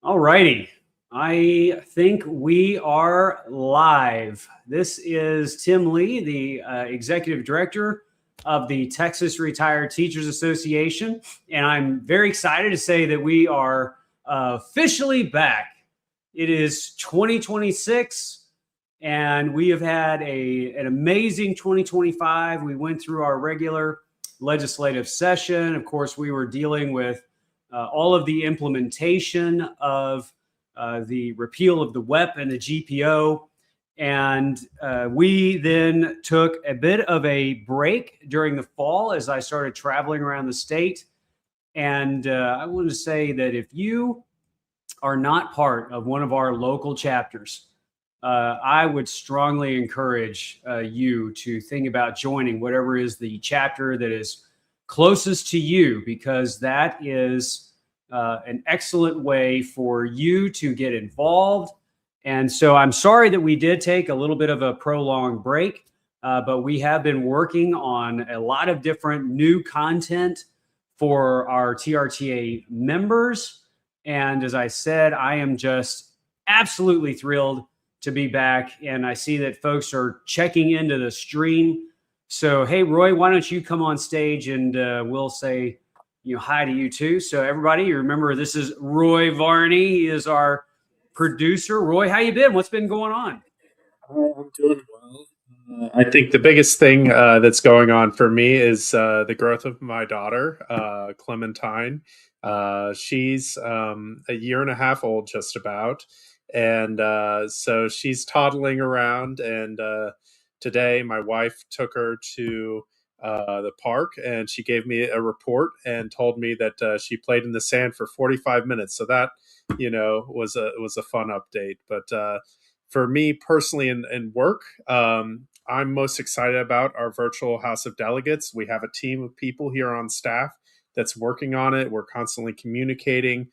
All righty. I think we are live. This is Tim Lee, the Executive Director of the Texas Retired Teachers Association. And I'm very excited to say that we are officially back. It is 2026, and we have had an amazing 2025. We went through our regular legislative session. Of course, we were dealing with all of the implementation of the repeal of the WEP and the GPO. And we then took a bit of a break during the fall as I started traveling around the state. And I want to say that if you are not part of one of our local chapters, I would strongly encourage you to think about joining whatever is the chapter that is closest to you, because that is an excellent way for you to get involved. And so I'm sorry that we did take a little bit of a prolonged break, but we have been working on a lot of different new content for our TRTA members. And as I said, I am just absolutely thrilled to be back. And I see that folks are checking into the stream. So, hey, Roy, why don't you come on stage and we'll say hi to you too. So everybody, you remember this is Roy Varney. He is our producer. Roy, how you been? What's been going on? I'm doing well. I think the biggest thing that's going on for me is the growth of my daughter, Clementine. She's a year and a half old, just about. And so she's toddling around. And today my wife took her to the park, and she gave me a report and told me that she played in the sand for 45 minutes. So that, was a fun update. But for me personally in work, I'm most excited about our virtual House of Delegates. We have a team of people here on staff that's working on it. We're constantly communicating.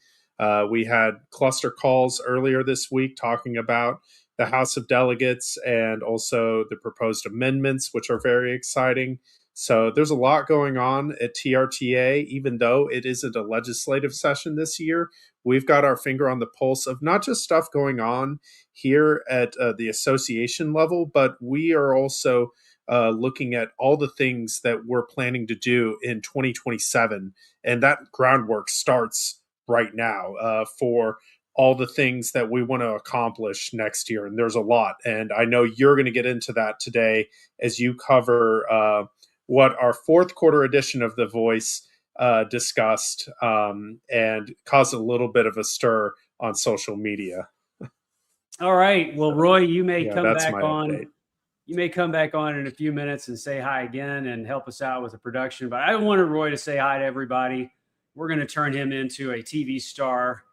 We had cluster calls earlier this week talking about the House of Delegates and also the proposed amendments, which are very exciting. So there's a lot going on at TRTA, even though it isn't a legislative session this year. We've got our finger on the pulse of not just stuff going on here at the association level, but we are also looking at all the things that we're planning to do in 2027. And that groundwork starts right now for all the things that we want to accomplish next year. And there's a lot. And I know you're going to get into that today as you cover what our fourth quarter edition of The Voice discussed and caused a little bit of a stir on social media. All right. Well, Roy, you may come back on. Update. You may come back on in a few minutes and say hi again and help us out with the production. But I wanted Roy to say hi to everybody. We're going to turn him into a TV star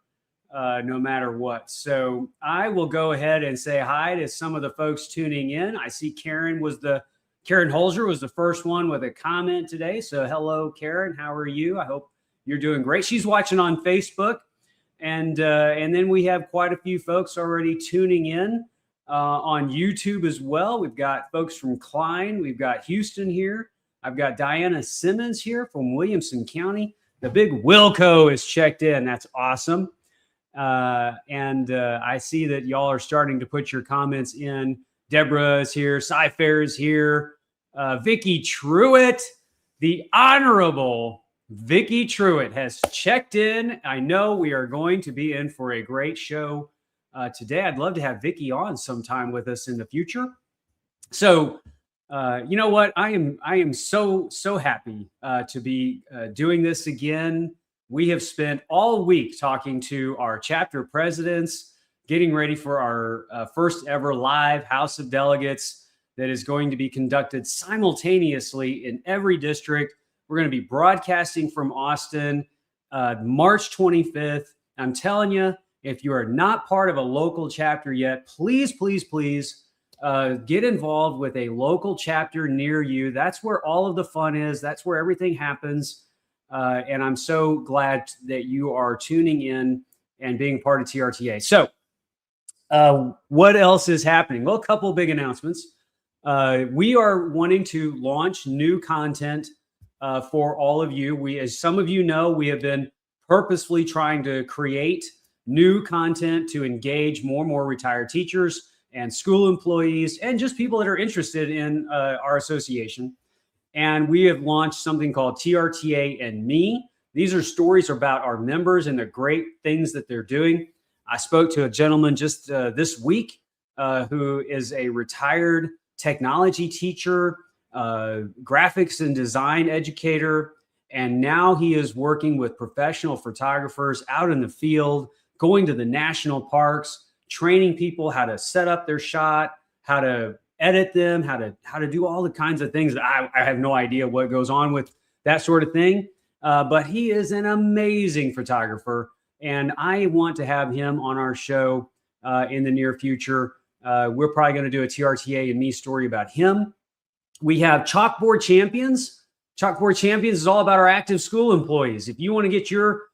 no matter what. So I will go ahead and say hi to some of the folks tuning in. I see Karen Holzer was the first one with a comment today. So hello, Karen. How are you? I hope you're doing great. She's watching on Facebook. And then we have quite a few folks already tuning in on YouTube as well. We've got folks from Klein. We've got Houston here. I've got Diana Simmons here from Williamson County. The big Wilco is checked in. That's awesome. And I see that y'all are starting to put your comments in. Deborah is here. Cy-Fair is here. Vicky Truitt, the Honorable Vicky Truitt has checked in. I know we are going to be in for a great show today. I'd love to have Vicky on sometime with us in the future. So, you know what? I am so happy to be doing this again. We have spent all week talking to our chapter presidents, getting ready for our first ever live House of Delegates that is going to be conducted simultaneously in every district. We're going to be broadcasting from Austin, March 25th. I'm telling you, if you are not part of a local chapter yet, please get involved with a local chapter near you. That's where all of the fun is. That's where everything happens. And I'm so glad that you are tuning in and being part of TRTA. So what else is happening? Well, a couple of big announcements. We are wanting to launch new content for all of you. As some of you know, we have been purposefully trying to create new content to engage more and more retired teachers and school employees and just people that are interested in our association. And we have launched something called TRTA and Me. These are stories about our members and the great things that they're doing. I spoke to a gentleman just this week who is a retired technology teacher, graphics and design educator, and now he is working with professional photographers out in the field, going to the national parks, training people how to set up their shot, how to edit them, how to do all the kinds of things that I have no idea what goes on with that sort of thing. But he is an amazing photographer, and I want to have him on our show in the near future. We're probably going to do a TRTA and Me story about him. We have Chalkboard Champions. Chalkboard Champions is all about our active school employees. If you want to get your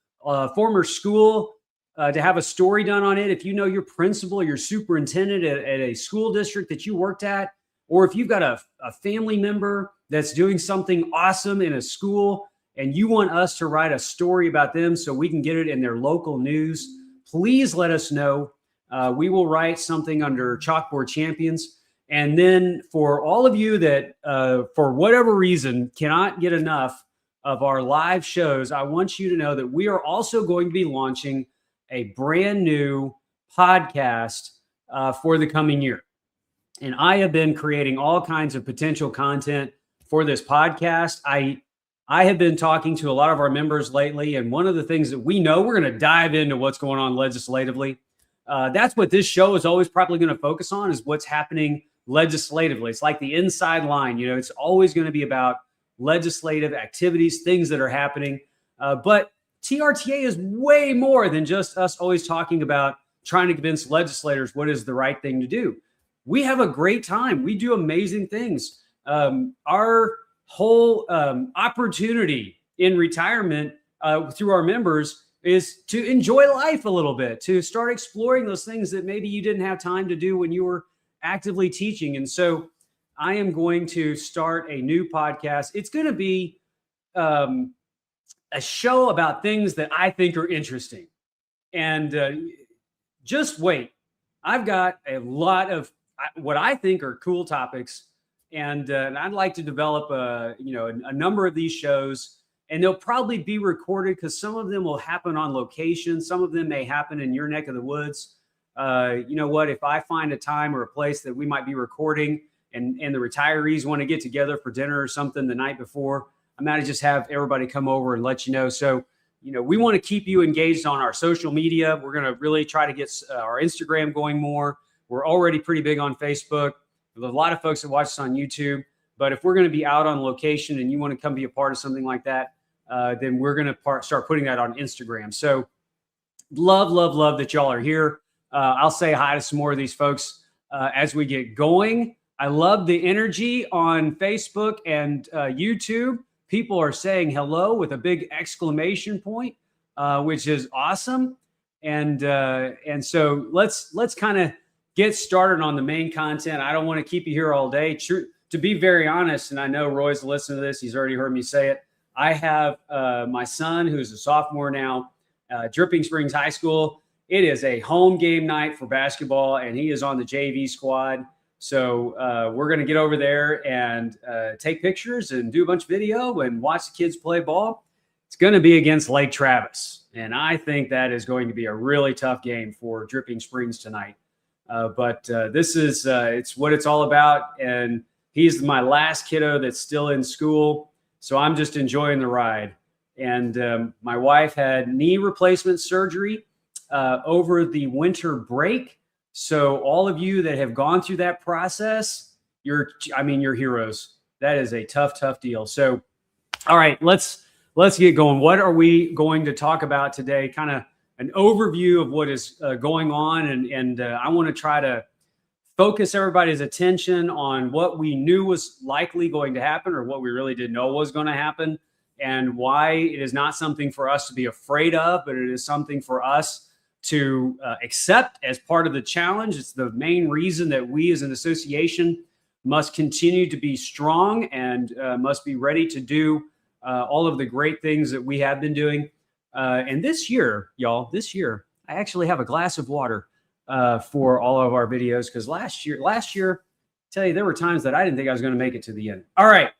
former school to have a story done on it, if you know your principal or your superintendent at a school district that you worked at, or if you've got a family member that's doing something awesome in a school and you want us to write a story about them so we can get it in their local news, please let us know. We will write something under Chalkboard Champions. And then for all of you that, for whatever reason, cannot get enough of our live shows, I want you to know that we are also going to be launching a brand new podcast for the coming year. And I have been creating all kinds of potential content for this podcast. I have been talking to a lot of our members lately, and one of the things that we know, we're going to dive into what's going on legislatively. That's what this show is always probably going to focus on, is what's happening legislatively. It's like the inside line. You know, it's always going to be about legislative activities, things that are happening. But TRTA is way more than just us always talking about trying to convince legislators what is the right thing to do. We have a great time. We do amazing things. Our whole opportunity in retirement through our members is to enjoy life a little bit, to start exploring those things that maybe you didn't have time to do when you were actively teaching. And so I am going to start a new podcast. It's going to be a show about things that I think are interesting. And just wait. I've got a lot of what I think are cool topics. And I'd like to develop a number of these shows, and they'll probably be recorded because some of them will happen on location. Some of them may happen in your neck of the woods. You know what? If I find a time or a place that we might be recording and the retirees want to get together for dinner or something the night before, I might just have everybody come over and let you know. So, you know, we want to keep you engaged on our social media. We're going to really try to get our Instagram going more. We're already pretty big on Facebook. There's a lot of folks that watch us on YouTube. But if we're going to be out on location and you want to come be a part of something like that, then we're going to start putting that on Instagram. So love that y'all are here. I'll say hi to some more of these folks as we get going. I love the energy on Facebook and YouTube. People are saying hello with a big exclamation point, which is awesome. And so let's kind of get started on the main content. I don't want to keep you here all day. To be very honest, and I know Roy's listening to this, he's already heard me say it. I have my son, who's a sophomore now, Dripping Springs High School. It is a home game night for basketball, and he is on the JV squad. So we're going to get over there and take pictures and do a bunch of video and watch the kids play ball. It's going to be against Lake Travis, and I think that is going to be a really tough game for Dripping Springs tonight. But this is it's what it's all about, and he's my last kiddo that's still in school, so I'm just enjoying the ride. And my wife had knee replacement surgery over the winter break. So all of you that have gone through that process, you're heroes. That is a tough deal. So, all right, let's get going. What are we going to talk about today? Kind of an overview of what is going on. And I want to try to focus everybody's attention on what we knew was likely going to happen, or what we really didn't know was going to happen, and why it is not something for us to be afraid of, but it is something for us to accept as part of the challenge. It's the main reason that we as an association must continue to be strong and must be ready to do all of the great things that we have been doing. And this year, y'all, I actually have a glass of water for all of our videos because last year, tell you, there were times that I didn't think I was going to make it to the end. All right.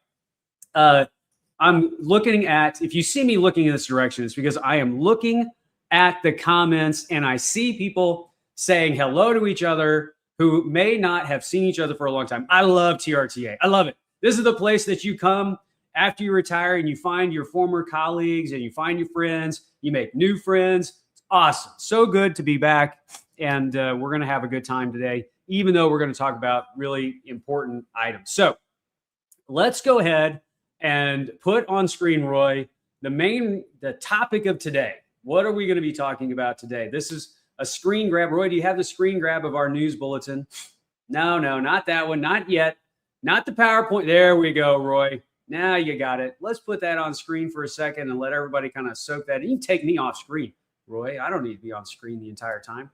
I'm looking at, if you see me looking in this direction, it's because I am looking at the comments and I see people saying hello to each other who may not have seen each other for a long time. I love TRTA. I love it. This is the place that you come after you retire and you find your former colleagues and you find your friends, you make new friends. It's awesome. So good to be back. And we're going to have a good time today, even though we're going to talk about really important items. So let's go ahead and put on screen, Roy, the topic of today. What are we going to be talking about today? This is a screen grab. Roy, do you have the screen grab of our news bulletin? No, not that one. Not yet. Not the PowerPoint. There we go, Roy. Now you got it. Let's put that on screen for a second and let everybody kind of soak that in. You can take me off screen, Roy. I don't need to be on screen the entire time.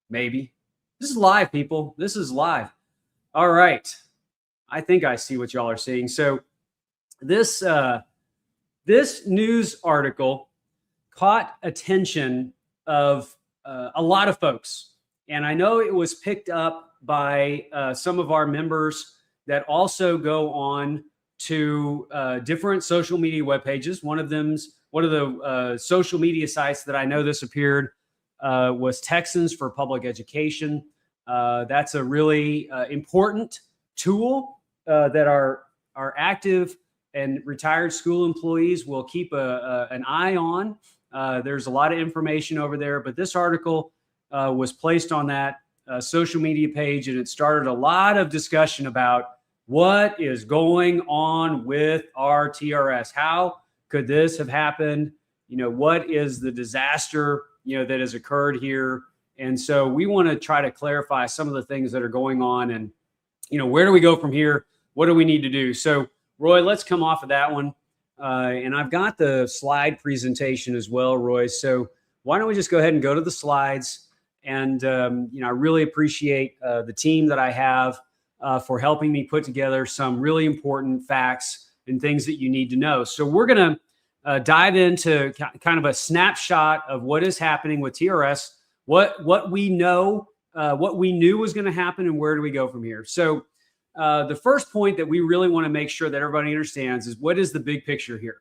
Maybe. This is live, people. This is live. All right. I think I see what y'all are seeing. So this news article caught attention of a lot of folks. And I know it was picked up by some of our members that also go on to different social media web pages. One of the social media sites that I know this appeared was Texans for Public Education. That's a really important tool that our active and retired school employees will keep an eye on. There's a lot of information over there, but this article was placed on that social media page, and it started a lot of discussion about what is going on with our TRS. How could this have happened? What is the disaster, that has occurred here? And so we want to try to clarify some of the things that are going on and, where do we go from here? What do we need to do? So, Roy, let's come off of that one. And I've got the slide presentation as well, Roy. So why don't we just go ahead and go to the slides? And, I really appreciate the team that I have for helping me put together some really important facts and things that you need to know. So we're going to dive into kind of a snapshot of what is happening with TRS, what we know, what we knew was going to happen, and where do we go from here. So the first point that we really want to make sure that everybody understands is what is the big picture here.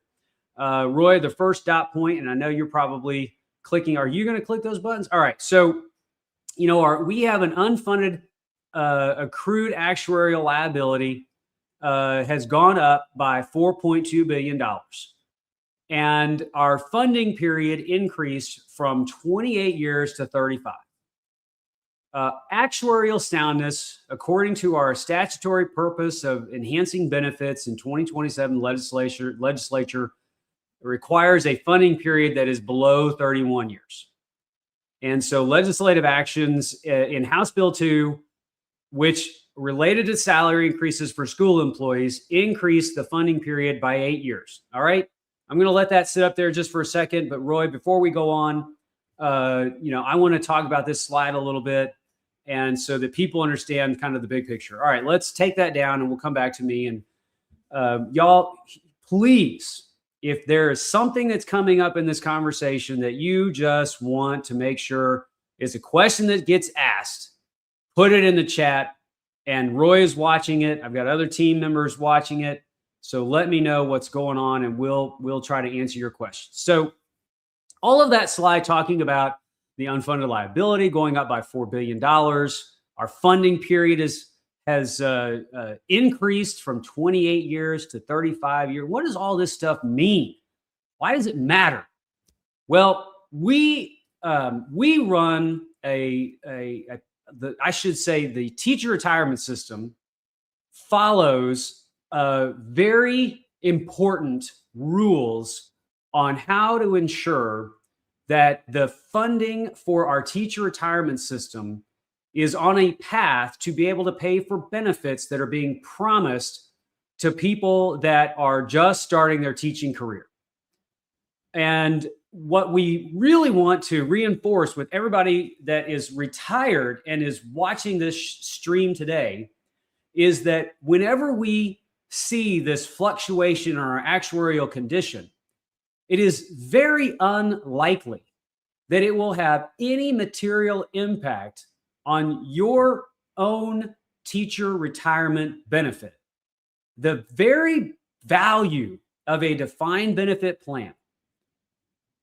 Roy, the first dot point, and I know you're probably clicking. Are you going to click those buttons? All right. So, we have an unfunded accrued actuarial liability has gone up by $4.2 billion. And our funding period increased from 28 years to 35. Actuarial soundness, according to our statutory purpose of enhancing benefits in 2027 legislature, requires a funding period that is below 31 years. And so legislative actions in House Bill 2, which related to salary increases for school employees, increased the funding period by 8 years. All right. I'm going to let that sit up there just for a second. But Roy, before we go on, I want to talk about this slide a little bit, and so that people understand kind of the big picture. All right, let's take that down and we'll come back to me. And y'all, please, if there is something that's coming up in this conversation that you just want to make sure is a question that gets asked, put it in the chat. And Roy is watching it. I've got other team members watching it. So let me know what's going on and we'll try to answer your questions. So all of that slide talking about the unfunded liability going up by $4 billion. Our funding period has increased from 28 years to 35 years. What does all this stuff mean? Why does it matter? Well, we run I should say the teacher retirement system follows very important rules on how to ensure that the funding for our teacher retirement system is on a path to be able to pay for benefits that are being promised to people that are just starting their teaching career. And what we really want to reinforce with everybody that is retired and is watching this stream today is that whenever we see this fluctuation in our actuarial condition, it is very unlikely that it will have any material impact on your own teacher retirement benefit. The very value of a defined benefit plan.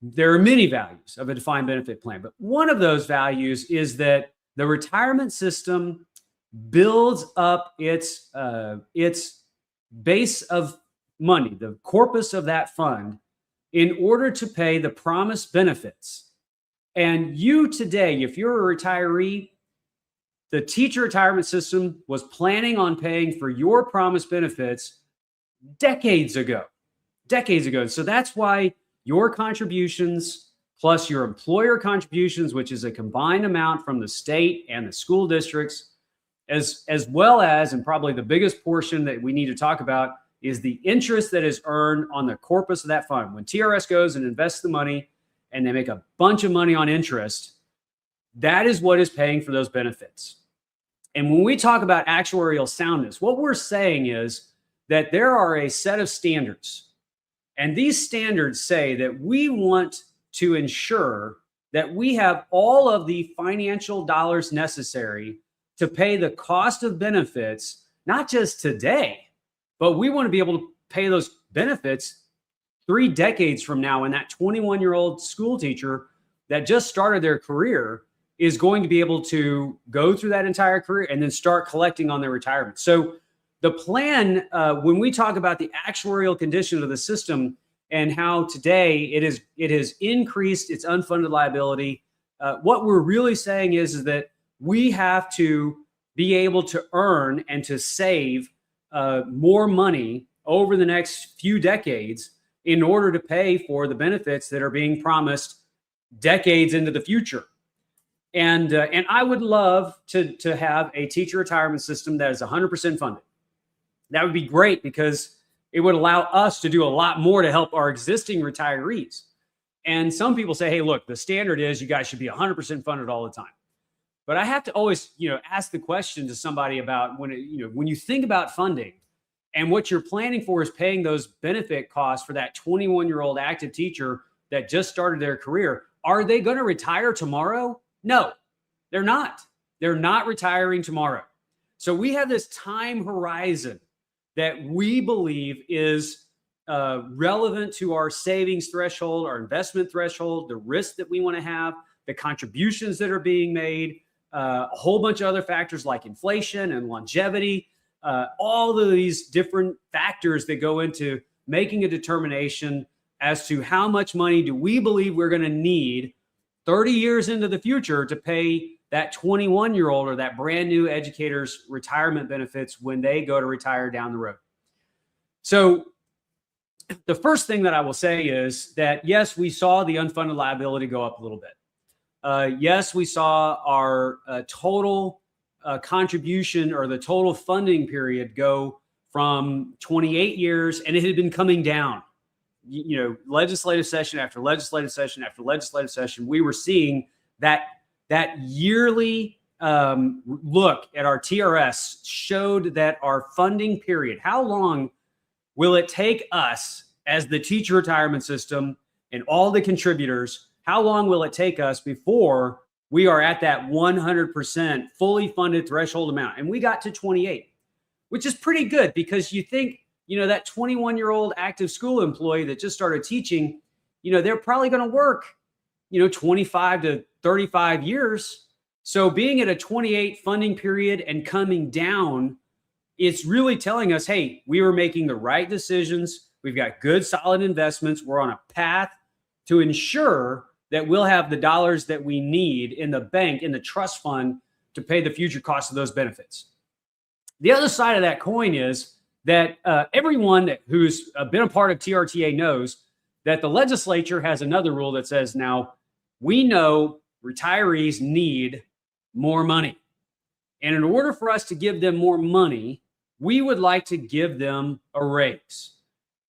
There are many values of a defined benefit plan, but one of those values is that the retirement system builds up its base of money, the corpus of that fund, in order to pay the promised benefits. And you today, if you're a retiree, the teacher retirement system was planning on paying for your promised benefits decades ago. So that's why your contributions plus your employer contributions, which is a combined amount from the state and the school districts, as well as, and probably the biggest portion that we need to talk about, is the interest that is earned on the corpus of that fund. When TRS goes and invests the money and they make a bunch of money on interest, that is what is paying for those benefits. And when we talk about actuarial soundness, what we're saying is that there are a set of standards. And these standards say that we want to ensure that we have all of the financial dollars necessary to pay the cost of benefits, not just today, but we want to be able to pay those benefits 3 decades from now when that 21-year-old school teacher that just started their career is going to be able to go through that entire career and then start collecting on their retirement. So the plan, when we talk about the actuarial condition of the system and how today it has increased its unfunded liability, what we're really saying is that we have to be able to earn and to save more money over the next few decades in order to pay for the benefits that are being promised decades into the future. And I would love to have a teacher retirement system that is 100% funded. That would be great because it would allow us to do a lot more to help our existing retirees. And some people say, hey, look, the standard is you guys should be 100% funded all the time. But I have to always, ask the question to somebody about when you think about funding and what you're planning for is paying those benefit costs for that 21-year-old active teacher that just started their career. Are they going to retire tomorrow? No, they're not. They're not retiring tomorrow. So we have this time horizon that we believe is relevant to our savings threshold, our investment threshold, the risk that we want to have, the contributions that are being made, a whole bunch of other factors like inflation and longevity, all of these different factors that go into making a determination as to how much money do we believe we're going to need 30 years into the future to pay that 21-year-old or that brand new educator's retirement benefits when they go to retire down the road. So the first thing that I will say is that, yes, we saw the unfunded liability go up a little bit. Yes, we saw our total contribution or the total funding period go from 28 years, and it had been coming down. Legislative session after legislative session after legislative session, we were seeing that yearly look at our TRS showed that our funding period, how long will it take us as the teacher retirement system and all the contributors, how long will it take us before we are at that 100% fully funded threshold amount? And we got to 28, which is pretty good because you think, that 21-year-old active school employee that just started teaching, they're probably going to work, 25 to 35 years. So being at a 28 funding period and coming down, it's really telling us, hey, we were making the right decisions. We've got good, solid investments. We're on a path to ensure that we'll have the dollars that we need in the bank, in the trust fund, to pay the future costs of those benefits. The other side of that coin is that everyone who's been a part of TRTA knows that the legislature has another rule that says, now, we know retirees need more money. And in order for us to give them more money, we would like to give them a raise.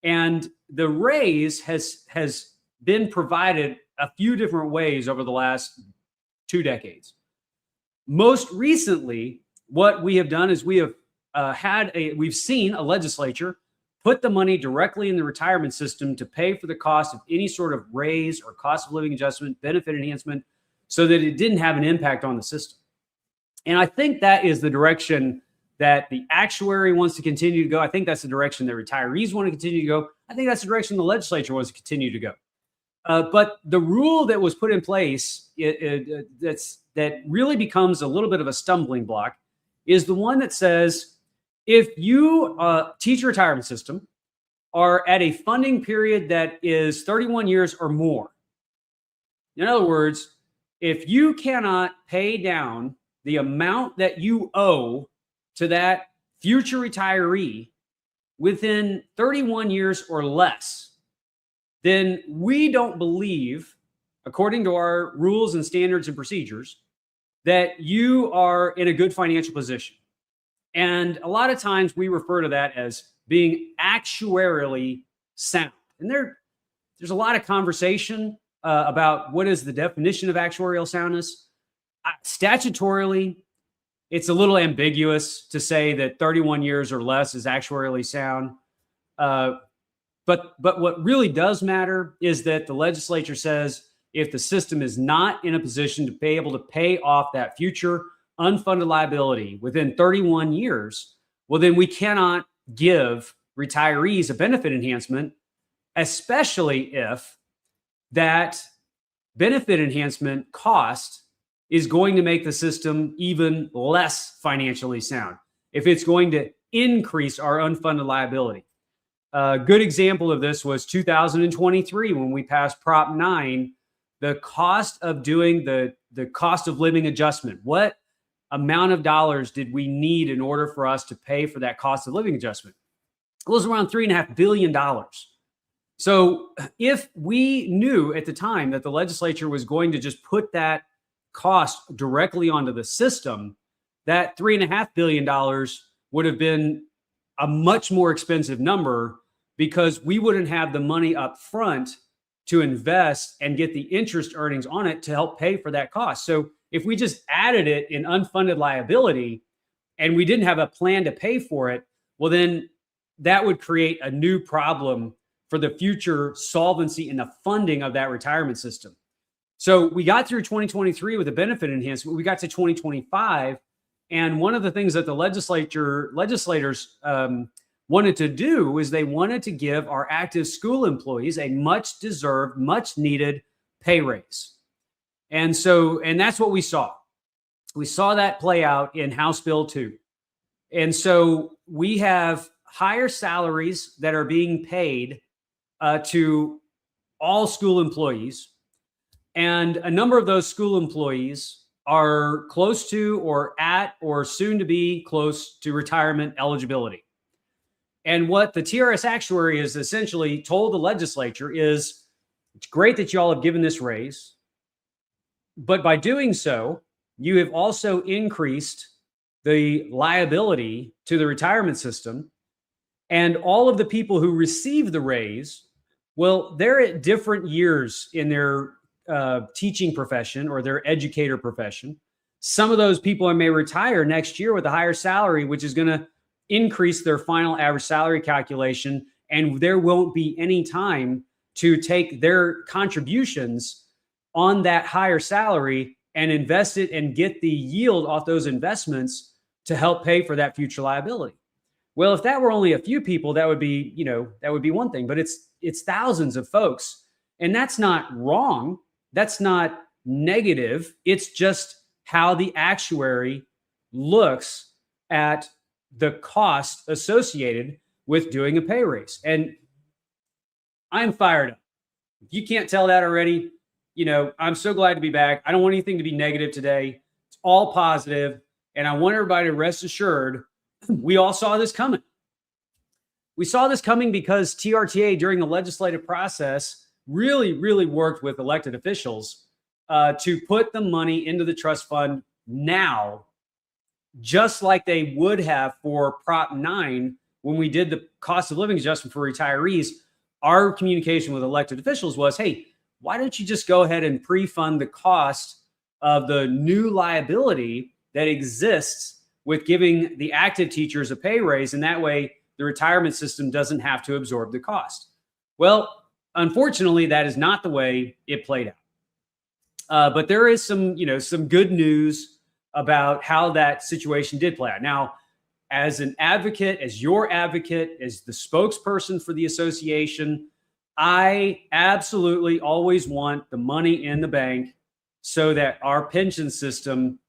And the raise has been provided a few different ways over the last 2 decades. Most recently, what we have done is we've seen a legislature put the money directly in the retirement system to pay for the cost of any sort of raise or cost of living adjustment, benefit enhancement, so that it didn't have an impact on the system. And I think that is the direction that the actuary wants to continue to go. I think that's the direction that retirees want to continue to go. I think that's the direction the legislature wants to continue to go. But the rule that was put in place that really becomes a little bit of a stumbling block is the one that says if you teach a retirement system are at a funding period that is 31 years or more. In other words, if you cannot pay down the amount that you owe to that future retiree within 31 years or less, then we don't believe, according to our rules and standards and procedures, that you are in a good financial position. And a lot of times we refer to that as being actuarially sound. And there's a lot of conversation about what is the definition of actuarial soundness. Statutorily, it's a little ambiguous to say that 31 years or less is actuarially sound. But what really does matter is that the legislature says if the system is not in a position to be able to pay off that future unfunded liability within 31 years, well, then we cannot give retirees a benefit enhancement, especially if that benefit enhancement cost is going to make the system even less financially sound, if it's going to increase our unfunded liability. A good example of this was 2023 when we passed Prop 9, the cost of doing the cost of living adjustment. What amount of dollars did we need in order for us to pay for that cost of living adjustment? It was around $3.5 billion. So if we knew at the time that the legislature was going to just put that cost directly onto the system, that $3.5 billion would have been a much more expensive number because we wouldn't have the money up front to invest and get the interest earnings on it to help pay for that cost. So if we just added it in unfunded liability and we didn't have a plan to pay for it, well, then that would create a new problem for the future solvency and the funding of that retirement system. So we got through 2023 with a benefit enhancement. We got to 2025. And one of the things that the legislators wanted to do is they wanted to give our active school employees a much deserved, much needed pay raise. And that's what we saw. We saw that play out in House Bill 2. And so we have higher salaries that are being paid to all school employees. And a number of those school employees are close to or at or soon to be close to retirement eligibility. And what the TRS actuary has essentially told the legislature is, it's great that you all have given this raise, but by doing so, you have also increased the liability to the retirement system. And all of the people who receive the raise, well, they're at different years in their teaching profession or their educator profession. Some of those people may retire next year with a higher salary, which is going to increase their final average salary calculation. And there won't be any time to take their contributions on that higher salary and invest it and get the yield off those investments to help pay for that future liability. Well, if that were only a few people, that would be one thing, but it's thousands of folks. And that's not wrong. That's not negative. It's just how the actuary looks at the cost associated with doing a pay raise. And I'm fired up. If you can't tell that already, I'm so glad to be back. I don't want anything to be negative today. It's all positive. And I want everybody to rest assured, we all saw this coming. We saw this coming because TRTA during the legislative process really, really worked with elected officials to put the money into the trust fund now, just like they would have for Prop 9 when we did the cost of living adjustment for retirees. Our communication with elected officials was, hey, why don't you just go ahead and pre-fund the cost of the new liability that exists with giving the active teachers a pay raise? And that way the retirement system doesn't have to absorb the cost. Well, unfortunately, that is not the way it played out. But there is some good news about how that situation did play out. Now, as an advocate, as your advocate, as the spokesperson for the association, I absolutely always want the money in the bank so that our pension system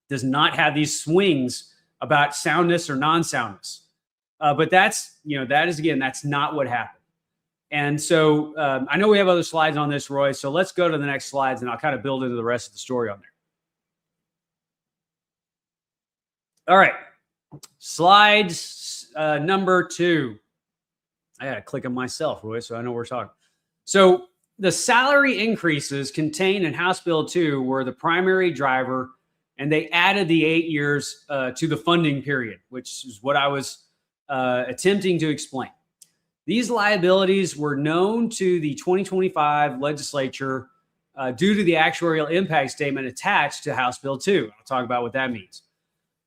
does not have these swings about soundness or non-soundness. But that's not what happened. And so I know we have other slides on this, Roy. So let's go to the next slides and I'll kind of build into the rest of the story on there. All right. Slides number 2. I got to click on myself, Roy, so I know we're talking. So the salary increases contained in House Bill 2 were the primary driver, and they added the 8 years to the funding period, which is what I was attempting to explain. These liabilities were known to the 2025 legislature due to the actuarial impact statement attached to House Bill 2. I'll talk about what that means.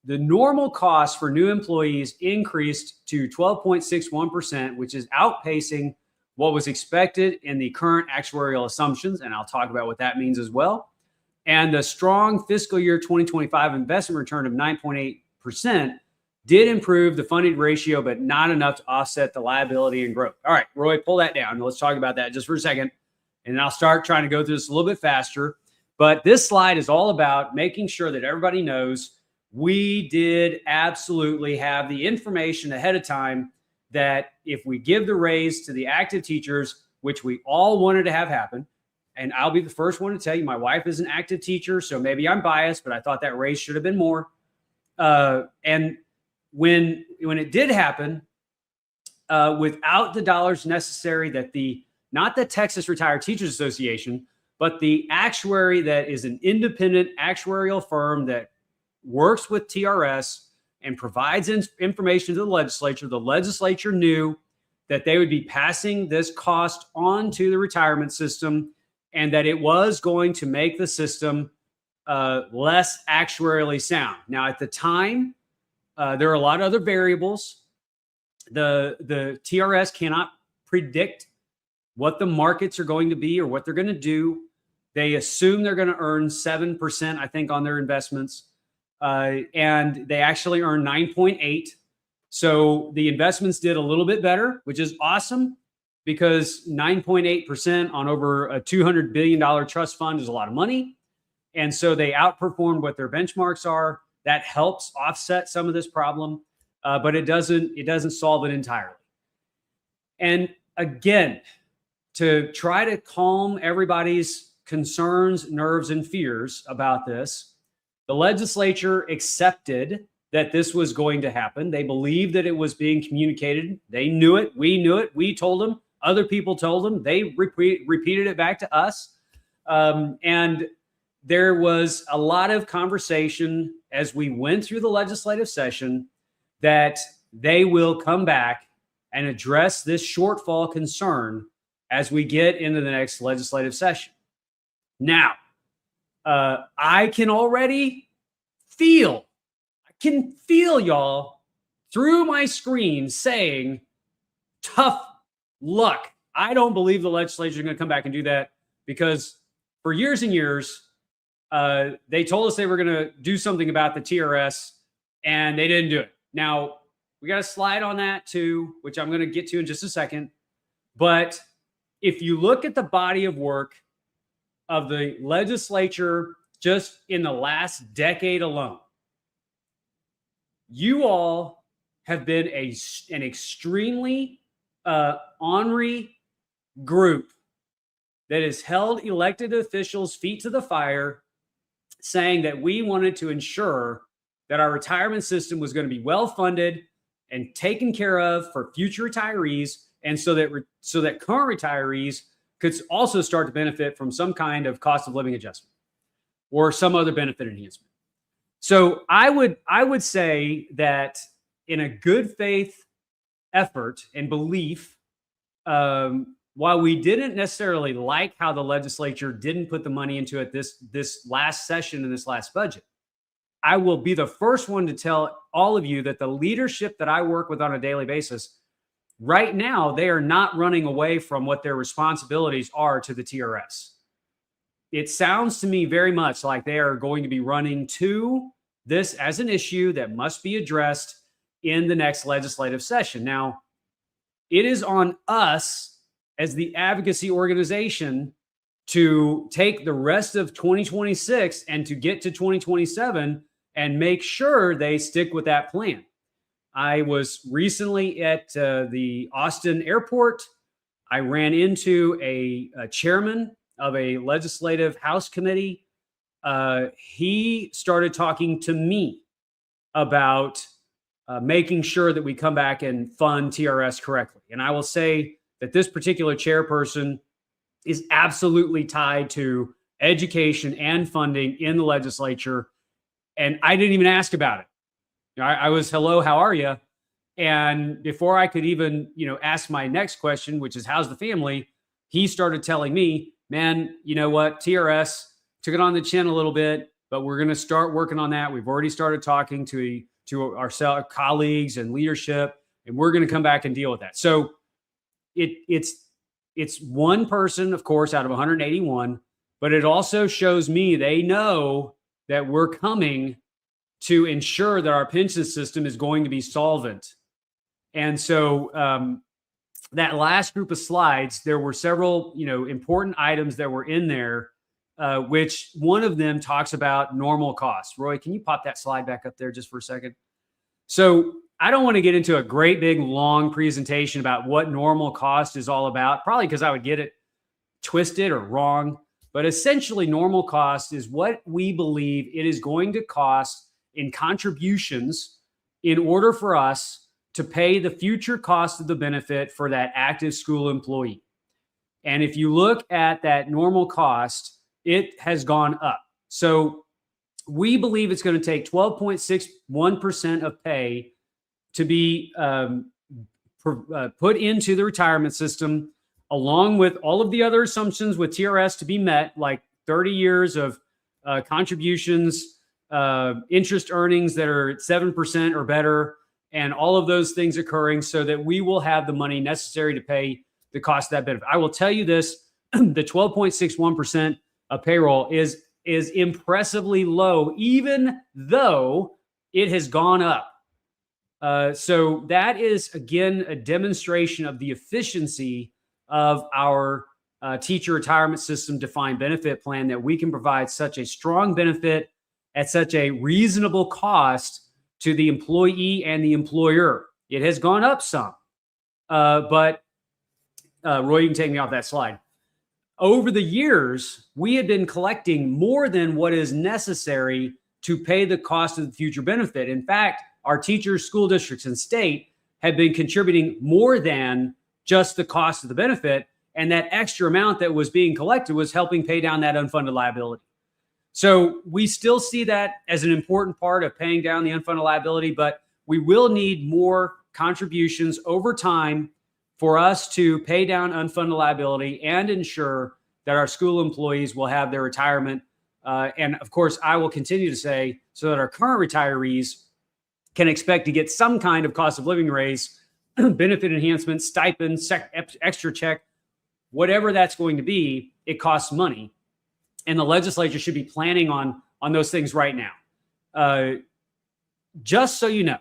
The normal cost for new employees increased to 12.61%, which is outpacing what was expected in the current actuarial assumptions. And I'll talk about what that means as well. And the strong fiscal year 2025 investment return of 9.8% did improve the funding ratio, but not enough to offset the liability and growth. All right, Roy, pull that down. Let's talk about that just for a second. And then I'll start trying to go through this a little bit faster. But this slide is all about making sure that everybody knows we did absolutely have the information ahead of time that if we give the raise to the active teachers, which we all wanted to have happen, and I'll be the first one to tell you, my wife is an active teacher, so maybe I'm biased, but I thought that raise should have been more. And when it did happen, without the dollars necessary that not the Texas Retired Teachers Association, but the actuary that is an independent actuarial firm that works with TRS and provides information to the legislature knew that they would be passing this cost on to the retirement system and that it was going to make the system less actuarially sound. Now, at the time, there are a lot of other variables. The TRS cannot predict what the markets are going to be or what they're going to do. They assume they're going to earn 7%, I think, on their investments. And they actually earned 9.8. So the investments did a little bit better, which is awesome because 9.8% on over a $200 billion trust fund is a lot of money. And so they outperformed what their benchmarks are. That helps offset some of this problem, but it doesn't solve it entirely. And again, to try to calm everybody's concerns, nerves, and fears about this, the legislature accepted that this was going to happen. They believed that it was being communicated. They knew it. We knew it. We told them. Other people told them. They repeated it back to us. And there was a lot of conversation as we went through the legislative session that they will come back and address this shortfall concern as we get into the next legislative session. Now, I can already feel y'all through my screen saying, tough luck. I don't believe the legislature is going to come back and do that because for years and years, they told us they were going to do something about the TRS and they didn't do it. Now, we got a slide on that too, which I'm going to get to in just a second. But if you look at the body of work of the legislature just in the last decade alone, you all have been an extremely ornery group that has held elected officials' feet to the fire, saying that we wanted to ensure that our retirement system was going to be well funded and taken care of for future retirees, and so that current retirees could also start to benefit from some kind of cost of living adjustment or some other benefit enhancement. So I would say that in a good faith effort and belief, while we didn't necessarily like how the legislature didn't put the money into it this last session and this last budget, I will be the first one to tell all of you that the leadership that I work with on a daily basis, right now, they are not running away from what their responsibilities are to the TRS. It sounds to me very much like they are going to be running to this as an issue that must be addressed in the next legislative session. Now, it is on us as the advocacy organization to take the rest of 2026 and to get to 2027 and make sure they stick with that plan. I was recently at the Austin airport. I ran into a chairman of a legislative House committee. He started talking to me about making sure that we come back and fund TRS correctly. And I will say that this particular chairperson is absolutely tied to education and funding in the legislature. And I didn't even ask about it. I was, hello, how are you? And before I could even, ask my next question, which is, how's the family? He started telling me, man, you know what? TRS took it on the chin a little bit, but we're going to start working on that. We've already started talking to our colleagues and leadership, and we're going to come back and deal with that. So it's one person, of course, out of 181, but it also shows me they know that we're coming to ensure that our pension system is going to be solvent. And so that last group of slides, there were several, important items that were in there, which one of them talks about normal costs. Roy, can you pop that slide back up there just for a second? So I don't want to get into a great big long presentation about what normal cost is all about, probably because I would get it twisted or wrong. But essentially, normal cost is what we believe it is going to cost in contributions in order for us to pay the future cost of the benefit for that active school employee. And if you look at that normal cost, it has gone up. So we believe it's going to take 12.61% of pay to be put into the retirement system, along with all of the other assumptions with TRS to be met, like 30 years of contributions, interest earnings that are 7% or better, and all of those things occurring so that we will have the money necessary to pay the cost of that benefit. I will tell you this, the 12.61% of payroll is impressively low, even though it has gone up. So that is, again, a demonstration of the efficiency of our teacher retirement system defined benefit plan, that we can provide such a strong benefit at such a reasonable cost to the employee and the employer. It has gone up some, but Roy, you can take me off that slide. Over the years, we had been collecting more than what is necessary to pay the cost of the future benefit. In fact, our teachers, school districts, and state have been contributing more than just the cost of the benefit. And that extra amount that was being collected was helping pay down that unfunded liability. So we still see that as an important part of paying down the unfunded liability, but we will need more contributions over time for us to pay down unfunded liability and ensure that our school employees will have their retirement. And of course, I will continue to say, so that our current retirees can expect to get some kind of cost of living raise, benefit enhancement, stipend, extra check, whatever that's going to be. It costs money. And the legislature should be planning on those things right now. Just so you know,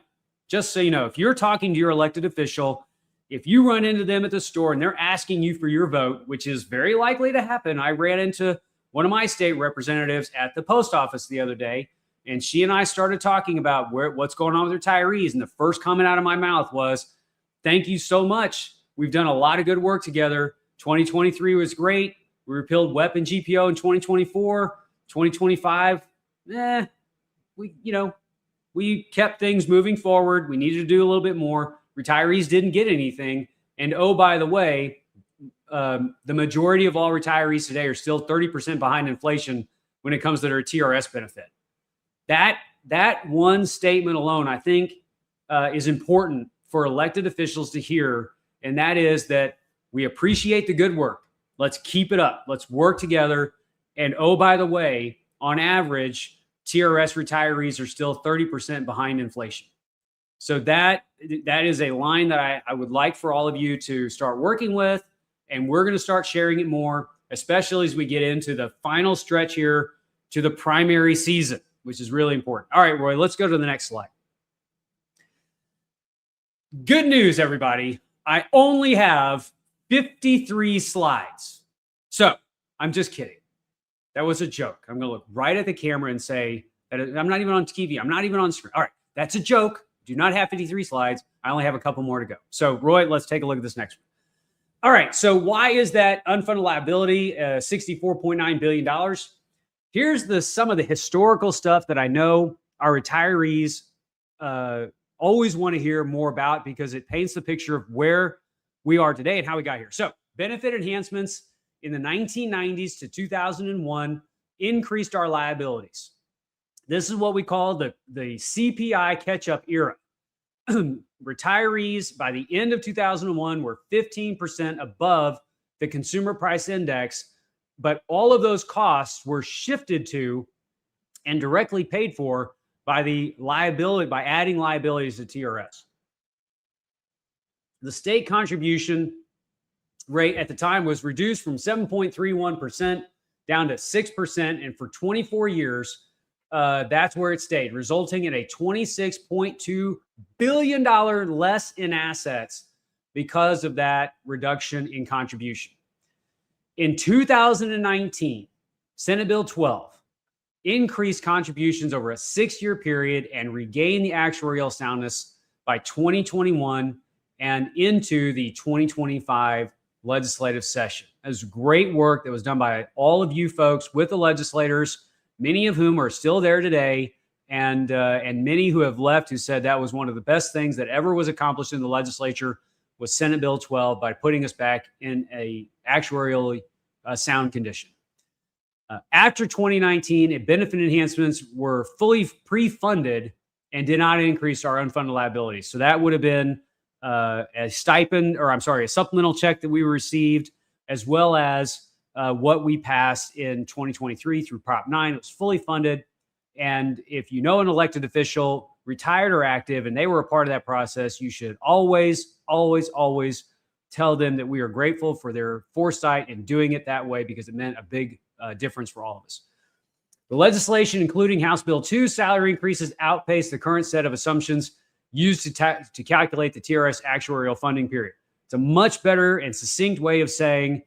if you're talking to your elected official, if you run into them at the store and they're asking you for your vote, which is very likely to happen. I ran into one of my state representatives at the post office the other day, and she and I started talking about what's going on with retirees. And the first comment out of my mouth was, thank you so much. We've done a lot of good work together. 2023 was great. We repealed WEP and GPO in 2024, 2025. We kept things moving forward. We needed to do a little bit more. Retirees didn't get anything. And oh, by the way, the majority of all retirees today are still 30% behind inflation when it comes to their TRS benefit. That one statement alone, I think, is important for elected officials to hear. And that is that we appreciate the good work. Let's keep it up. Let's work together. And oh, by the way, on average, TRS retirees are still 30% behind inflation. So that is a line that I would like for all of you to start working with, and we're going to start sharing it more, especially as we get into the final stretch here to the primary season, which is really important. All right, Roy, let's go to the next slide. Good news, everybody. I only have 53 slides. So I'm just kidding. That was a joke. I'm going to look right at the camera and say that I'm not even on TV. I'm not even on screen. All right, that's a joke. Do not have 53 slides. I only have a couple more to go. So, Roy, let's take a look at this next one. All right, so why is that unfunded liability $64.9 billion? Here's some of the historical stuff that I know our retirees always want to hear more about, because it paints the picture of where we are today and how we got here. So, benefit enhancements in the 1990s to 2001 increased our liabilities. This is what we call the CPI catch-up era. Retirees by the end of 2001 were 15% above the consumer price index, but all of those costs were shifted to and directly paid for by by adding liabilities to TRS. The state contribution rate at the time was reduced from 7.31% down to 6%, and for 24 years, that's where it stayed, resulting in a $26.2 billion less in assets because of that reduction in contribution. In 2019, Senate Bill 12 increased contributions over a 6-year period and regained the actuarial soundness by 2021 and into the 2025 legislative session. It was great work that was done by all of you folks with the legislators, many of whom are still there today, and many who have left who said that was one of the best things that ever was accomplished in the legislature was Senate Bill 12 by putting us back in a actuarially sound condition. After 2019, benefit enhancements were fully pre-funded and did not increase our unfunded liabilities. So that would have been a supplemental check that we received, as well as what we passed in 2023 through Prop 9. It was fully funded. And if you know an elected official, retired or active, and they were a part of that process, you should always, always, always tell them that we are grateful for their foresight in doing it that way, because it meant a big difference for all of us. The legislation, including House Bill 2 salary increases, outpaced the current set of assumptions used to calculate the TRS actuarial funding period. It's a much better and succinct way of saying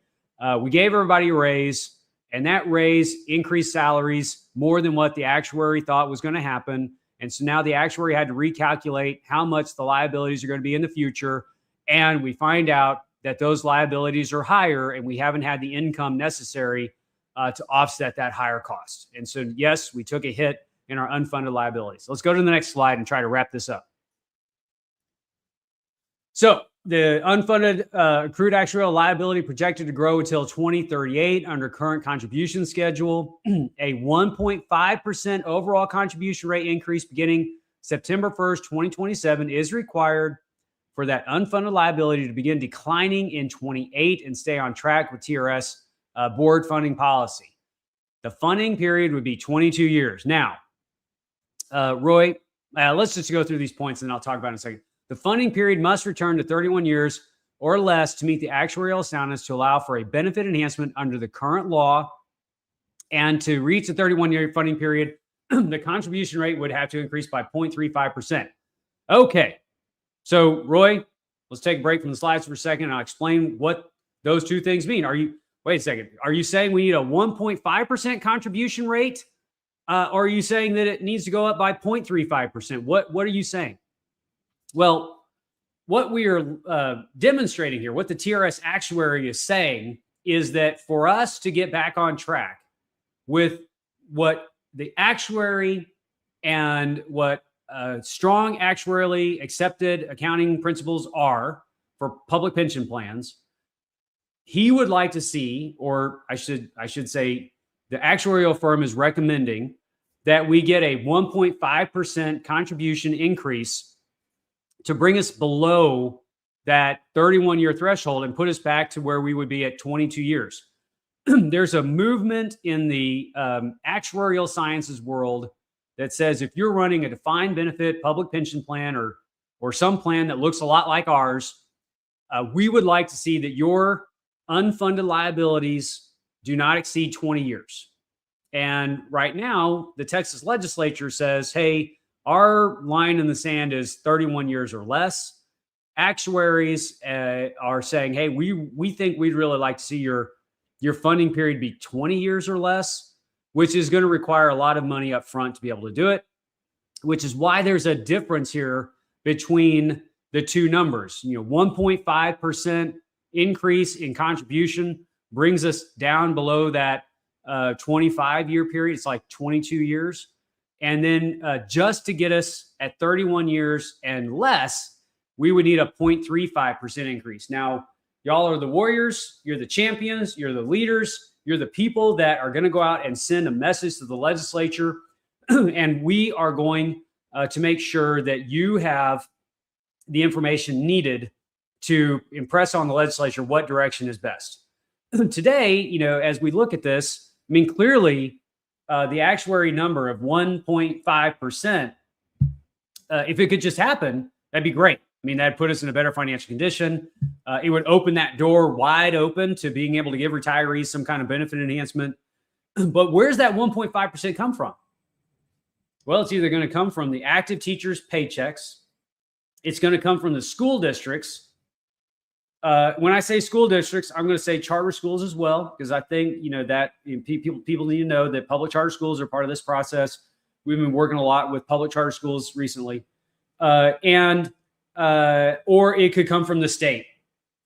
we gave everybody a raise, and that raise increased salaries more than what the actuary thought was going to happen. And so now the actuary had to recalculate how much the liabilities are going to be in the future. And we find out that those liabilities are higher, and we haven't had the income necessary to offset that higher cost. And so, yes, we took a hit in our unfunded liabilities. Let's go to the next slide and try to wrap this up. So the unfunded accrued actuarial liability projected to grow until 2038 under current contribution schedule. A 1.5% overall contribution rate increase beginning September 1st, 2027 is required for that unfunded liability to begin declining in 28 and stay on track with TRS board funding policy. The funding period would be 22 years. Now, Roy, let's just go through these points and then I'll talk about it in a second. The funding period must return to 31 years or less to meet the actuarial soundness to allow for a benefit enhancement under the current law. And to reach the 31-year funding period, the contribution rate would have to increase by 0.35%. Okay. So, Roy, let's take a break from the slides for a second and I'll explain what those two things mean. Wait a second. Are you saying we need a 1.5% contribution rate? Or are you saying that it needs to go up by 0.35%? What are you saying? Well, what we are demonstrating here, what the TRS actuary is saying, is that for us to get back on track with what the actuary and what strong actuarially accepted accounting principles are for public pension plans, he would like to see, or I should say, the actuarial firm is recommending that we get a 1.5% contribution increase to bring us below that 31-year threshold and put us back to where we would be at 22 years. There's a movement in the actuarial sciences world that says if you're running a defined benefit public pension plan or some plan that looks a lot like ours, we would like to see that your unfunded liabilities do not exceed 20 years. And right now, the Texas legislature says, hey, our line in the sand is 31 years or less. Actuaries are saying, hey, we think we'd really like to see your funding period be 20 years or less, which is going to require a lot of money up front to be able to do it, which is why there's a difference here between the two numbers. 1.5% increase in contribution brings us down below that 25-year period. It's like 22 years. And then just to get us at 31 years and less, we would need a 0.35% increase. Now, y'all are the warriors, you're the champions, you're the leaders, you're the people that are going to go out and send a message to the legislature. And we are going to make sure that you have the information needed to impress on the legislature what direction is best. Today, as we look at this, I mean, clearly the actuary number of 1.5%, if it could just happen, that'd be great. I mean, that'd put us in a better financial condition. It would open that door wide open to being able to give retirees some kind of benefit enhancement. But where's that 1.5% come from? Well, it's either going to come from the active teachers' paychecks. It's going to come from the school districts. When I say school districts, I'm going to say charter schools as well, because I think that people need to know that public charter schools are part of this process. We've been working a lot with public charter schools recently, or it could come from the state.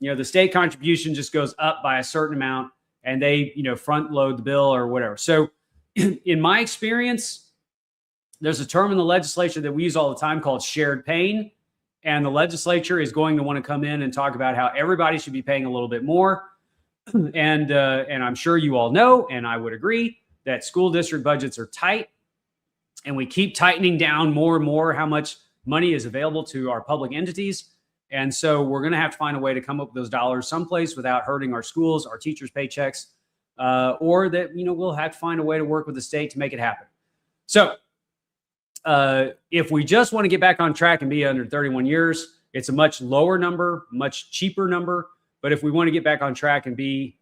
The state contribution just goes up by a certain amount, and they front load the bill or whatever. So, in my experience, there's a term in the legislature that we use all the time called shared pain. And the legislature is going to want to come in and talk about how everybody should be paying a little bit more. And I'm sure you all know, and I would agree, that school district budgets are tight. And we keep tightening down more and more how much money is available to our public entities. And so we're going to have to find a way to come up with those dollars someplace without hurting our schools, our teachers' paychecks, or that, we'll have to find a way to work with the state to make it happen. So if we just want to get back on track and be under 31 years, it's a much lower number, much cheaper number. But if we want to get back on track and be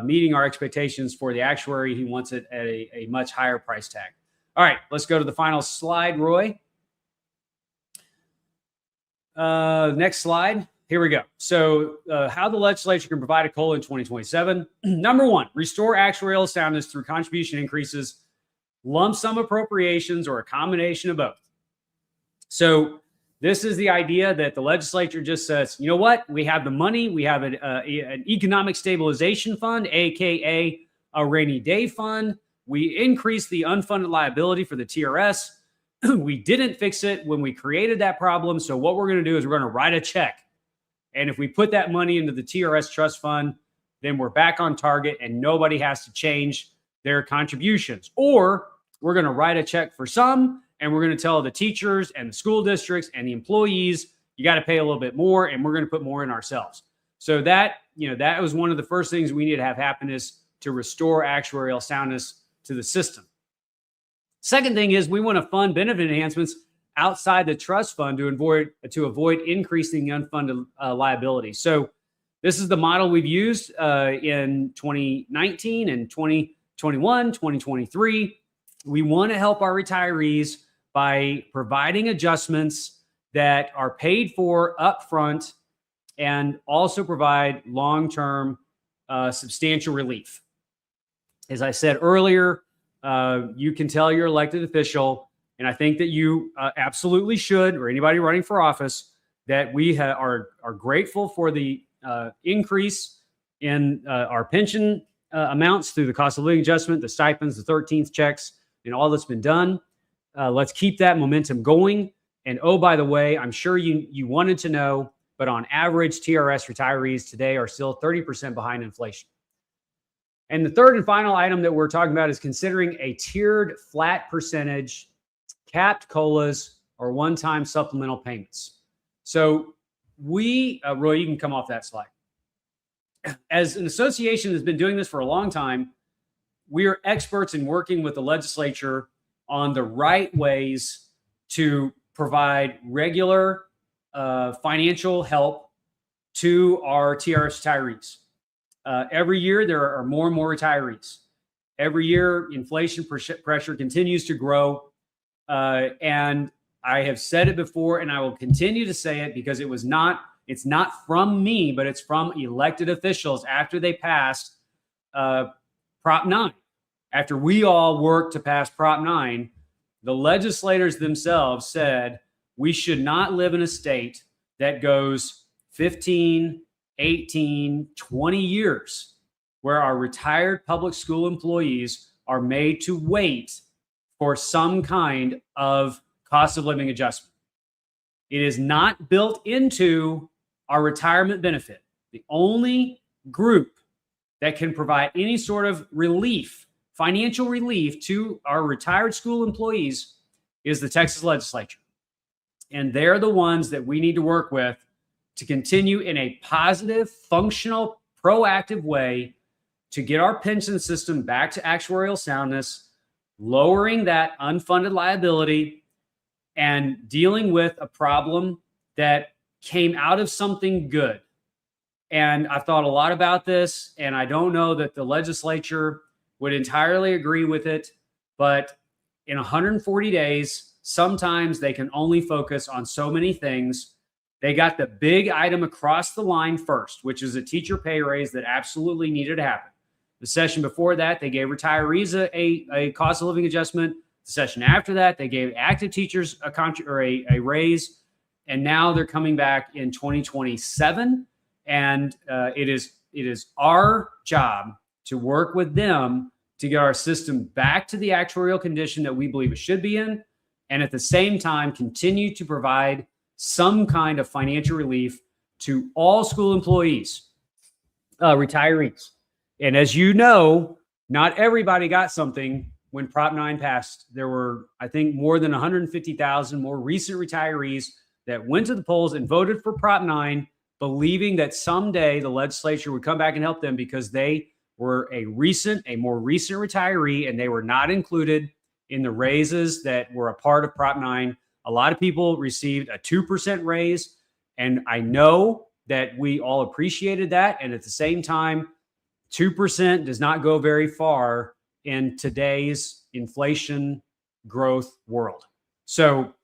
meeting our expectations for the actuary, he wants it at a much higher price tag. All right, let's go to the final slide, Roy. Next slide. Here we go. So how the legislature can provide a COLA in 2027. Number one, restore actuarial soundness through contribution increases, lump sum appropriations, or a combination of both. So this is the idea that the legislature just says, you know what? We have the money. We have an economic stabilization fund, AKA a rainy day fund. We increased the unfunded liability for the TRS. We didn't fix it when we created that problem. So what we're going to do is we're going to write a check. And if we put that money into the TRS trust fund, then we're back on target and nobody has to change their contributions. Or we're going to write a check for some, and we're going to tell the teachers and the school districts and the employees, you got to pay a little bit more, and we're going to put more in ourselves. So that was one of the first things we need to have happen, is to restore actuarial soundness to the system. Second thing is we want to fund benefit enhancements outside the trust fund to avoid increasing the unfunded liability. So this is the model we've used in 2019 and 2021, 2023. We want to help our retirees by providing adjustments that are paid for upfront and also provide long-term substantial relief. As I said earlier, you can tell your elected official, and I think that you absolutely should, or anybody running for office, that we are grateful for the increase in our pension amounts through the cost of living adjustment, the stipends, the 13th checks, and all that's been done. Let's keep that momentum going. And oh, by the way, I'm sure you wanted to know, but on average, TRS retirees today are still 30% behind inflation. And the third and final item that we're talking about is considering a tiered flat percentage, capped COLAs, or one-time supplemental payments. So we, Roy, you can come off that slide. As an association that's been doing this for a long time, we are experts in working with the legislature on the right ways to provide regular financial help to our TRS retirees. Every year, there are more and more retirees. Every year, inflation pressure continues to grow. And I have said it before, and I will continue to say it because it's not from me, but it's from elected officials after they passed Prop 9. After we all worked to pass Prop 9, the legislators themselves said we should not live in a state that goes 15, 18, 20 years where our retired public school employees are made to wait for some kind of cost of living adjustment. It is not built into our retirement benefit. The only group that can provide any sort of relief, financial relief to our retired school employees is the Texas legislature. And they're the ones that we need to work with to continue in a positive, functional, proactive way to get our pension system back to actuarial soundness, lowering that unfunded liability, and dealing with a problem that came out of something good. And I've thought a lot about this, and I don't know that the legislature would entirely agree with it, but in 140 days, sometimes they can only focus on so many things. They got the big item across the line first, which is a teacher pay raise that absolutely needed to happen. The session before that, they gave retirees a cost of living adjustment. The session after that, they gave active teachers a raise. And now they're coming back in 2027. And it is our job to work with them to get our system back to the actuarial condition that we believe it should be in. And at the same time, continue to provide some kind of financial relief to all school employees, retirees. And as you know, not everybody got something when Prop 9 passed. There were, I think, more than 150,000 more recent retirees that went to the polls and voted for Prop 9, believing that someday the legislature would come back and help them because they were a more recent retiree, and they were not included in the raises that were a part of Prop 9. A lot of people received a 2% raise, and I know that we all appreciated that. And at the same time, 2% does not go very far in today's inflation growth world. So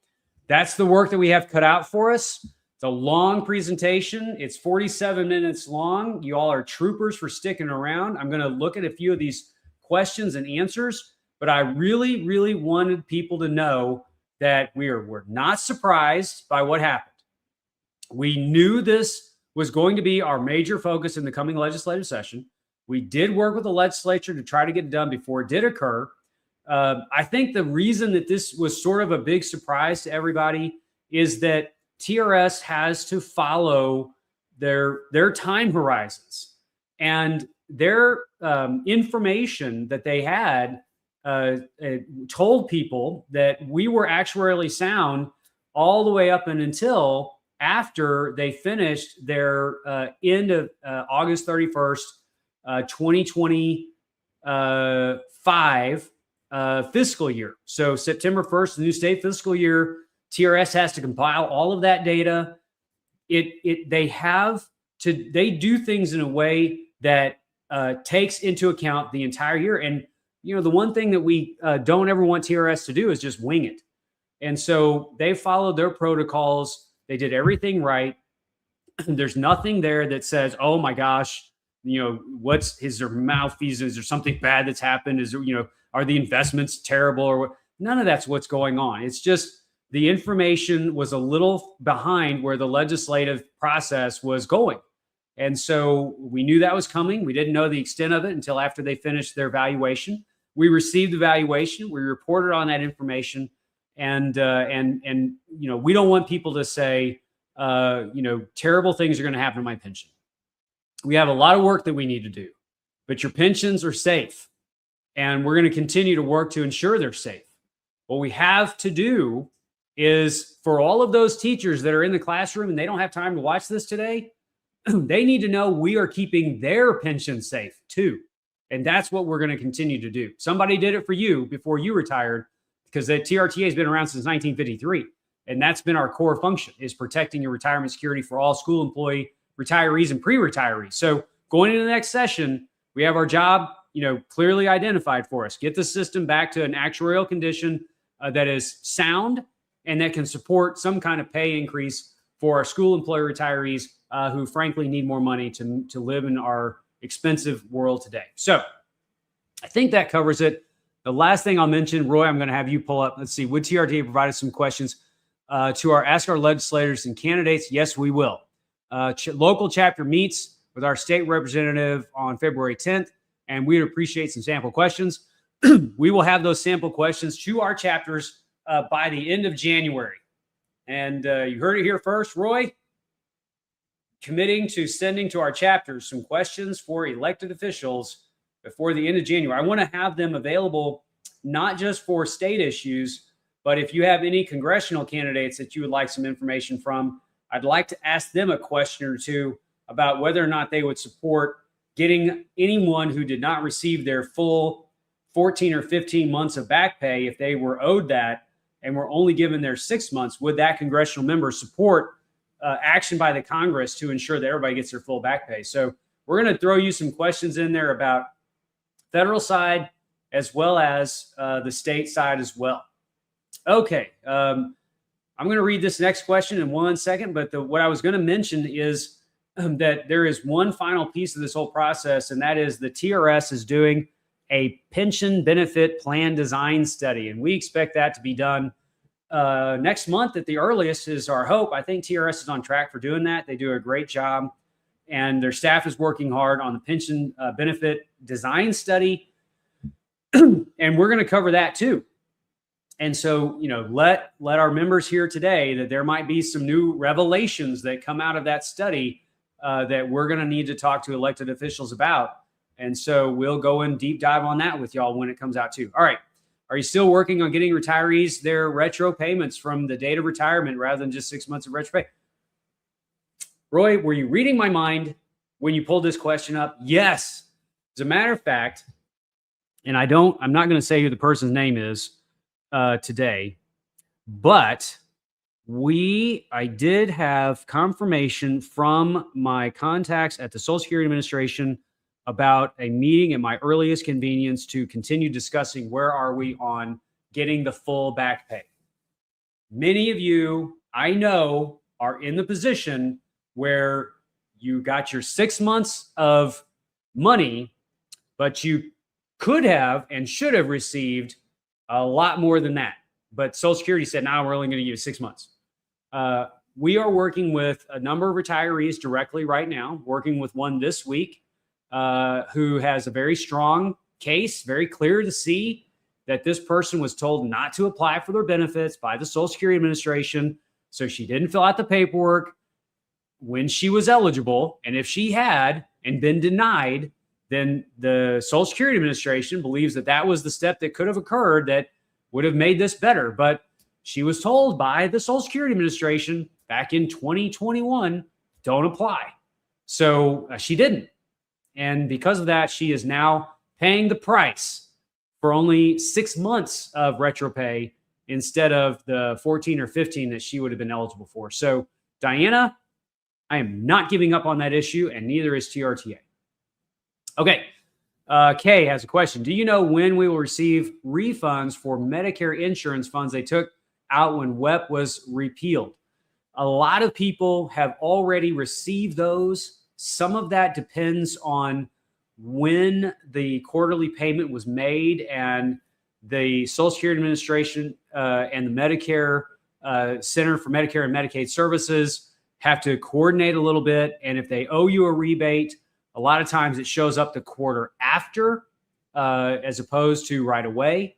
that's the work that we have cut out for us. It's a long presentation. It's 47 minutes long. You all are troopers for sticking around. I'm going to look at a few of these questions and answers, but I really, really wanted people to know that we're not surprised by what happened. We knew this was going to be our major focus in the coming legislative session. We did work with the legislature to try to get it done before it did occur. I think the reason that this was sort of a big surprise to everybody is that TRS has to follow their time horizons, and their information that they had told people that we were actuarially sound all the way up and until after they finished their end of August 31st, 2025 fiscal year. So September 1st, the new state fiscal year, TRS has to compile all of that data. They do things in a way that takes into account the entire year. And you know, the one thing that we don't ever want TRS to do is just wing it. And so they followed their protocols. They did everything right. There's nothing there that says, "Oh my gosh, you know, is there malfeasance? Is there something bad that's happened? Is there, you know, are the investments terrible?" Or what? None of that's what's going on. It's just the information was a little behind where the legislative process was going. And so we knew that was coming. We didn't know the extent of it until after they finished their evaluation. We received the evaluation. We reported on that information. And you know, we don't want people to say, you know, terrible things are going to happen to my pension. We have a lot of work that we need to do, but your pensions are safe. And we're going to continue to work to ensure they're safe. What we have to do is for all of those teachers that are in the classroom and they don't have time to watch this today, they need to know we are keeping their pension safe too. And that's what we're going to continue to do. Somebody did it for you before you retired. because the TRTA has been around since 1953. And that's been our core function, is protecting your retirement security for all school employee, retirees, and pre-retirees. So going into the next session, we have our job, clearly identified for us. Get the system back to an actuarial condition that is sound and that can support some kind of pay increase for our school employee retirees who frankly need more money to live in our expensive world today. So I think that covers it. The last thing I'll mention, Roy, I'm going to have you pull up. Let's see. Would TRTA provide us some questions to ask our legislators and candidates? Yes, we will. Local chapter meets with our state representative on February 10th, and we would appreciate some sample questions. We will have those sample questions to our chapters by the end of January. And you heard it here first, Roy, committing to sending to our chapters some questions for elected officials before the end of January. I want to have them available not just for state issues, but if you have any congressional candidates that you would like some information from, I'd like to ask them a question or two about whether or not they would support getting anyone who did not receive their full 14 or 15 months of back pay, if they were owed that and were only given their 6 months, would that congressional member support action by the Congress to ensure that everybody gets their full back pay? So we're going to throw you some questions in there about federal side as well as the state side as well. Okay. I'm going to read this next question in 1 second, but what I was going to mention is that there is one final piece of this whole process, and that is the TRS is doing a pension benefit plan design study, and we expect that to be done next month at the earliest is our hope. I think TRS is on track for doing that. They do a great job, and their staff is working hard on the pension benefit design study, and we're going to cover that too. And so, let our members hear today that there might be some new revelations that come out of that study that we're going to need to talk to elected officials about. And so we'll go in deep dive on that with y'all when it comes out too. All right. Are you still working on getting retirees their retro payments from the date of retirement rather than just 6 months of retro pay? Roy, were you reading my mind when you pulled this question up? Yes. As a matter of fact, and I'm not going to say who the person's name is today, but I did have confirmation from my contacts at the Social Security Administration about a meeting at my earliest convenience to continue discussing where are we on getting the full back pay. Many of you, I know, are in the position where you got your 6 months of money, but you could have and should have received a lot more than that. But Social Security said, no, we're only going to give you 6 months. We are working with a number of retirees directly right now, working with one this week who has a very strong case, very clear to see that this person was told not to apply for their benefits by the Social Security Administration. So she didn't fill out the paperwork when she was eligible. And if she had and been denied, then the Social Security Administration believes that that was the step that could have occurred that would have made this better. But she was told by the Social Security Administration back in 2021, don't apply. So she didn't. And because of that, she is now paying the price for only 6 months of retro pay instead of the 14 or 15 that she would have been eligible for. So Diana, I am not giving up on that issue, and neither is TRTA. Okay. Kay has a question. Do you know when we will receive refunds for Medicare insurance funds they took out when WEP was repealed? A lot of people have already received those. Some of that depends on when the quarterly payment was made, and the Social Security Administration and the Medicare Center for Medicare and Medicaid Services have to coordinate a little bit. And if they owe you a rebate, a lot of times it shows up the quarter after as opposed to right away.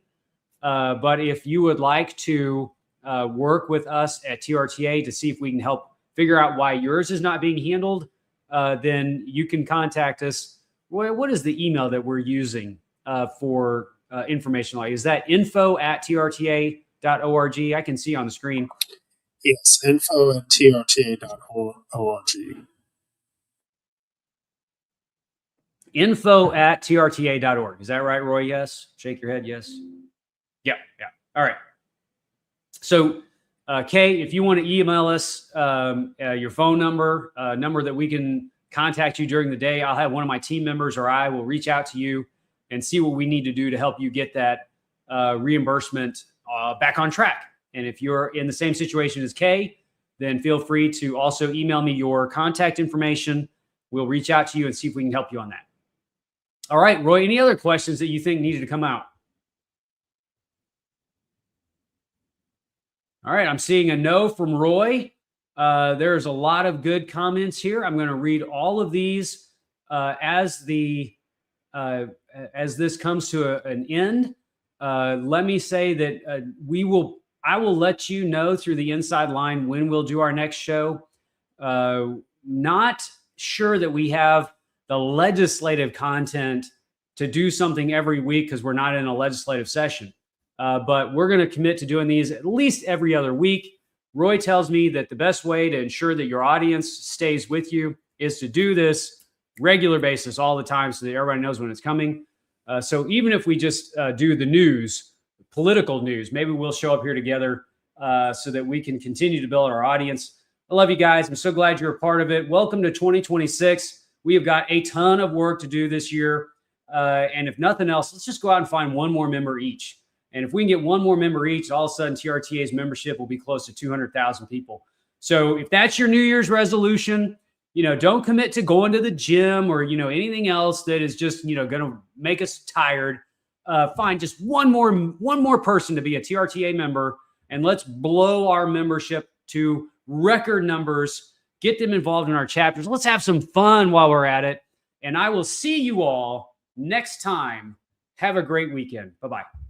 But if you would like to work with us at TRTA to see if we can help figure out why yours is not being handled, then you can contact us. What is the email that we're using for information like? Is that info@trta.org? I can see on the screen. Yes, info@trta.org. Info@trta.org. Is that right, Roy? Yes. Shake your head. Yes. Yeah. All right. So, Kay, if you want to email us your phone number, number that we can contact you during the day, I'll have one of my team members or I will reach out to you and see what we need to do to help you get that reimbursement back on track. And if you're in the same situation as Kay, then feel free to also email me your contact information. We'll reach out to you and see if we can help you on that. All right, Roy, any other questions that you think needed to come out? All right, I'm seeing a no from Roy. There's a lot of good comments here. I'm going to read all of these as this comes to an end. Let me say that I will let you know through the inside line when we'll do our next show. Not sure that we have the legislative content to do something every week because we're not in a legislative session. But we're going to commit to doing these at least every other week. Roy tells me that the best way to ensure that your audience stays with you is to do this regular basis all the time so that everybody knows when it's coming. So even if we just do the news, political news, maybe we'll show up here together so that we can continue to build our audience. I love you guys. I'm so glad you're a part of it. Welcome to 2026. We have got a ton of work to do this year. And if nothing else, let's just go out and find one more member each. And if we can get one more member each, all of a sudden TRTA's membership will be close to 200,000 people. So if that's your New Year's resolution, don't commit to going to the gym or, anything else that is just, going to make us tired. Find just one more person to be a TRTA member, and let's blow our membership to record numbers, get them involved in our chapters. Let's have some fun while we're at it. And I will see you all next time. Have a great weekend. Bye-bye.